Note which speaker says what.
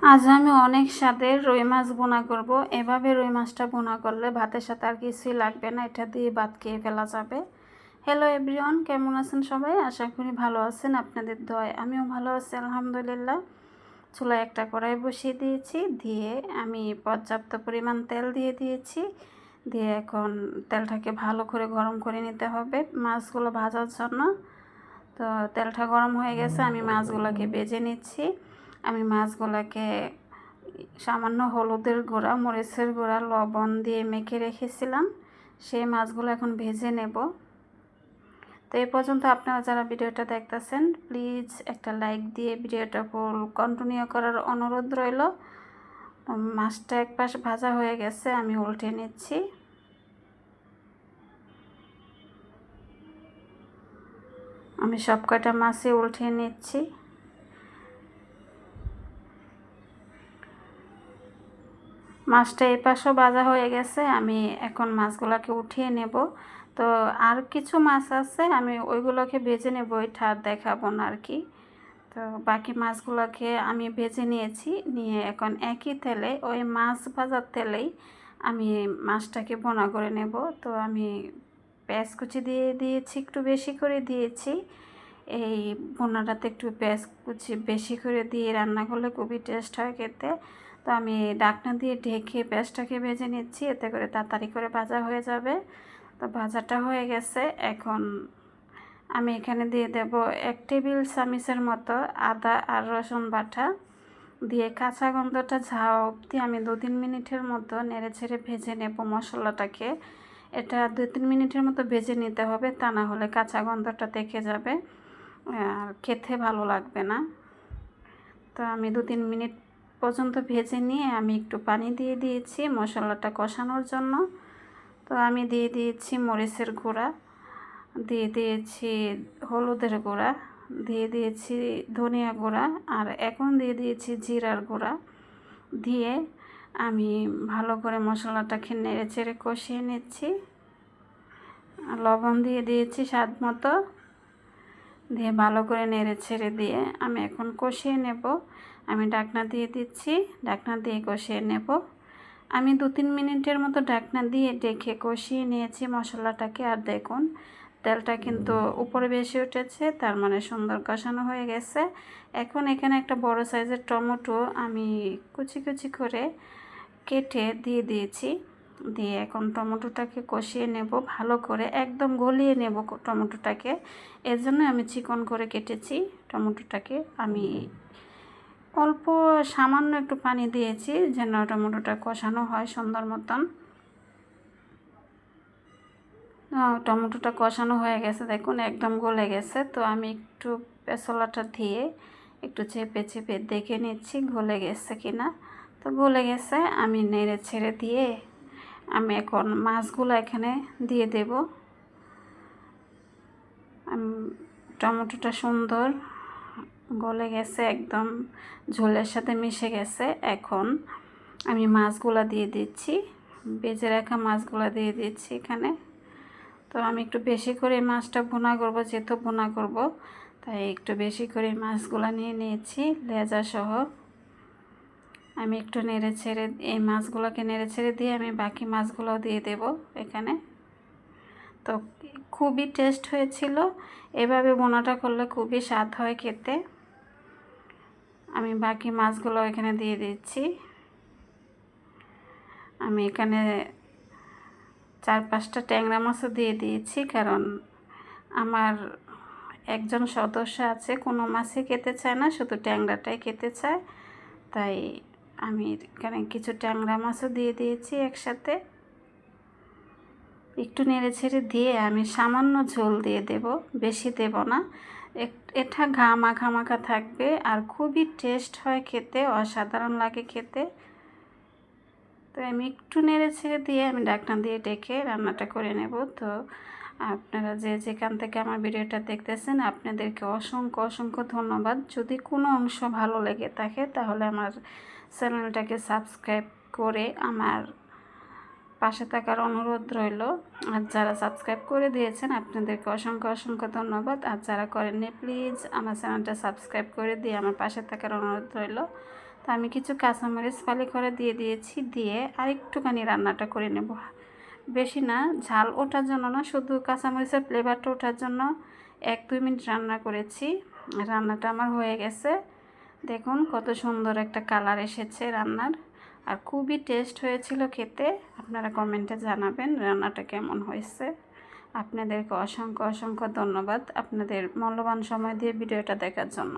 Speaker 1: আজ আমি অনেক স্বাদের রুই মাছ ভুনা করব। এভাবে রুই মাছটা ভুনা করলে ভাতের সাথে আর কিছুই লাগবে না, এটা দিয়ে ভাত খেয়ে ফেলা যাবে। হ্যালো এভরিওয়ান, কেমন আছেন সবাই? আশা করি ভালো আছেন, আপনাদের দোয়ায় আমিও ভালো আছি আলহামদুলিল্লাহ। চুলায় একটা কড়াই বসিয়ে দিয়েছি, দিয়ে আমি পর্যাপ্ত পরিমাণ তেল দিয়ে দিয়েছি। দিয়ে এখন তেলটাকে ভালো করে গরম করে নিতে হবে মাছগুলো ভাজার জন্য। তো তেলটা গরম হয়ে গেছে, আমি মাছগুলোকে ভেজে নিচ্ছি। আমি মাছগুলোকে সামান্য হলুদের গুঁড়া, মরিচের গুঁড়া, লবণ দিয়ে মেখে রেখেছিলাম। সেই মাছগুলো এখন ভেজে নেব। তো এই পর্যন্ত আপনারা যারা ভিডিওটা দেখতেছেন, প্লিজ একটা লাইক দিয়ে ভিডিওটা ফুল কন্টিনিউ করার অনুরোধ রইল। মাছটা এক পাশ ভাজা হয়ে গেছে, আমি উল্টে নিচ্ছি। আমি সব কয়টা মাছই উল্টে নিচ্ছি। মাছটা এই পাশেও ভাজা হয়ে গেছে, আমি এখন মাছগুলোকে উঠিয়ে নেব। তো আর কিছু মাছ আছে, আমি ওইগুলোকে ভেজে নেব, ওইটা আর দেখাবো না আর কি। তো বাকি মাছগুলোকে আমি ভেজে নিয়েছি, নিয়ে এখন একই তেলে, ওই মাছ ভাজার তেলেই আমি মাছটাকে ভুনা করে নেব। তো আমি পেঁয়াজ কুচি দিয়ে দিয়েছি, একটু বেশি করে দিয়েছি। এই ভুনাটাতে একটু পেঁয়াজ কুচি বেশি করে দিয়ে রান্না করলে খুবই টেস্ট হয় খেতে। তো আমি ঢাকনা দিয়ে ঢেকে পেঁয়াজটাকে ভেজে নিচ্ছি, এতে করে তাড়াতাড়ি করে ভাজা হয়ে যাবে। তো ভাজাটা হয়ে গেছে, এখন আমি এখানে দিয়ে দেব 1 টেবিল চামচের মতো আদা আর রসুন বাটা। দিয়ে কাঁচা গন্ধটা যাওয়া অবধি আমি 2-3 মিনিটের মতো নেড়ে ছেড়ে ভেজে নেব মশলাটাকে। এটা 2-3 মিনিটের মতো ভেজে নিতে হবে, তা না হলে কাঁচা গন্ধটা থেকে যাবে আর খেতে ভালো লাগবে না। তো আমি 2-3 মিনিট পর্যন্ত ভেজে নিয়ে আমি একটু পানি দিয়ে দিয়েছি মশলাটা কষানোর জন্য। তো আমি দিয়ে দিয়েছি মরিচের গুঁড়া, দিয়ে দিয়েছি হলুদের গুঁড়া, দিয়ে দিয়েছি ধনিয়া গুঁড়া, আর এখন দিয়ে দিয়েছি জিরার গুঁড়া। দিয়ে আমি ভালো করে মশলাটাকে নেড়ে চেড়ে কষিয়ে নিচ্ছি। লবণ দিয়ে দিয়েছি স্বাদ মতো, দিয়ে ভালো করে নেড়ে ছেড়ে দিয়ে আমি এখন কষিয়ে নেব। আমি ঢাকনা দিয়ে দিচ্ছি, ঢাকনা দিয়ে কষিয়ে নেব। আমি 2-3 মিনিটের মতো ঢাকনা দিয়ে ডেকে কষিয়ে নিয়েছি মশলাটাকে। আর দেখুন তেলটা কিন্তু উপরে বেশি উঠেছে, তার মানে সুন্দর কষানো হয়ে গেছে। এখন এখানে একটা বড় সাইজের টমেটো আমি কুচি কুচি করে কেটে দিয়ে দিয়েছি। দিয়ে এখন টমেটোটাকে কষিয়ে নেব ভালো করে, একদম গলিয়ে নেব টমেটোটাকে। এর জন্য আমি চিকন করে কেটেছি টমেটোটাকে। আমি অল্প সামান্য একটু পানি দিয়েছি যেন টমেটোটা কষানো হয় সুন্দর মতন। টমেটোটা কষানো হয়ে গেছে, দেখুন একদম গলে গেছে। তো আমি একটু পেছলাটা দিয়ে একটু চেপে চেপে দেখে নিচ্ছি গলে গেছে কিনা। তো গলে গেছে, আমি নেড়ে ছেড়ে দিয়ে আমি এখন মাছগুলো এখানে দিয়ে দেব। টমেটোটা সুন্দর গলে গেছে, একদম ঝোলের সাথে মিশে গেছে। এখন আমি মাছগুলো দিয়ে দিচ্ছি, ভেজে রাখা মাছগুলো দিয়ে দিচ্ছি এখানে। তো আমি একটু বেশি করে মাছটা ভুনা করব, যেহেতু ভুনা করব তাই একটু বেশি করে মাছগুলো নিয়ে নিয়েছি লেজা সহ। আমি একটু নেড়ে ছেড়ে এই মাছগুলোকে নেড়ে ছেড়ে দিয়ে আমি বাকি মাছগুলোও দিয়ে দেব এখানে। তো খুবই টেস্ট হয়েছিল, এভাবে ভুনাটা করলে খুবই স্বাদ হয় খেতে। আমি বাকি মাছগুলো এখানে দিয়ে দিচ্ছি। আমি এখানে 4-5টা ট্যাংরা মাছও দিয়ে দিয়েছি, কারণ আমার একজন সদস্য আছে কোনো মাছই খেতে চায় না, শুধু ট্যাংরাটাই খেতে চায়। তাই আমি এখানে কিছু ট্যাংরা মাছও দিয়ে দিয়েছি একসাথে। একটু নেড়ে ছেড়ে দিয়ে আমি সামান্য ঝোল দিয়ে দেব, বেশি দেব না। এটা মাখা মাখা থাকবে আর খুবই টেস্ট হয় খেতে, অসাধারণ লাগে খেতে। তো আমি একটু নেড়ে ছেড়ে দিয়ে আমি ঢাকনা দিয়ে ডেকে রান্নাটা করে নেব। তো আপনারা যে যেখান থেকে আমার ভিডিওটা দেখতেছেন আপনাদেরকে অসংখ্য অসংখ্য ধন্যবাদ। যদি কোনো অংশ ভালো লেগে থাকে তাহলে আমার চ্যানেলটাকে সাবস্ক্রাইব করে আমার পাশে থাকার অনুরোধ রইল। আর যারা সাবস্ক্রাইব করে দিয়েছেন আপনাদেরকে অসংখ্য অসংখ্য ধন্যবাদ। আর যারা করেননি প্লিজ আমার চ্যানেলটা সাবস্ক্রাইব করে দিয়ে আমার পাশে থাকার অনুরোধ রইল। তো আমি কিছু কাঁচামরিচ ফালি করে দিয়ে দিয়েছি, দিয়ে আরেকটুখানি রান্নাটা করে নেব। বেশি না, ঝাল ওঠার জন্য না, শুধু কাঁচামরিচের ফ্লেভারটা ওঠার জন্য 1-2 মিনিট রান্না করেছি। রান্নাটা আমার হয়ে গেছে। দেখুন কত সুন্দর একটা কালার এসেছে রান্নার, আর খুবই টেস্ট হয়েছিল খেতে। আপনারা কমেন্টে জানাবেন রান্নাটা কেমন হয়েছে। আপনাদেরকে অসংখ্য অসংখ্য ধন্যবাদ আপনাদের মূল্যবান সময় দিয়ে ভিডিওটা দেখার জন্য।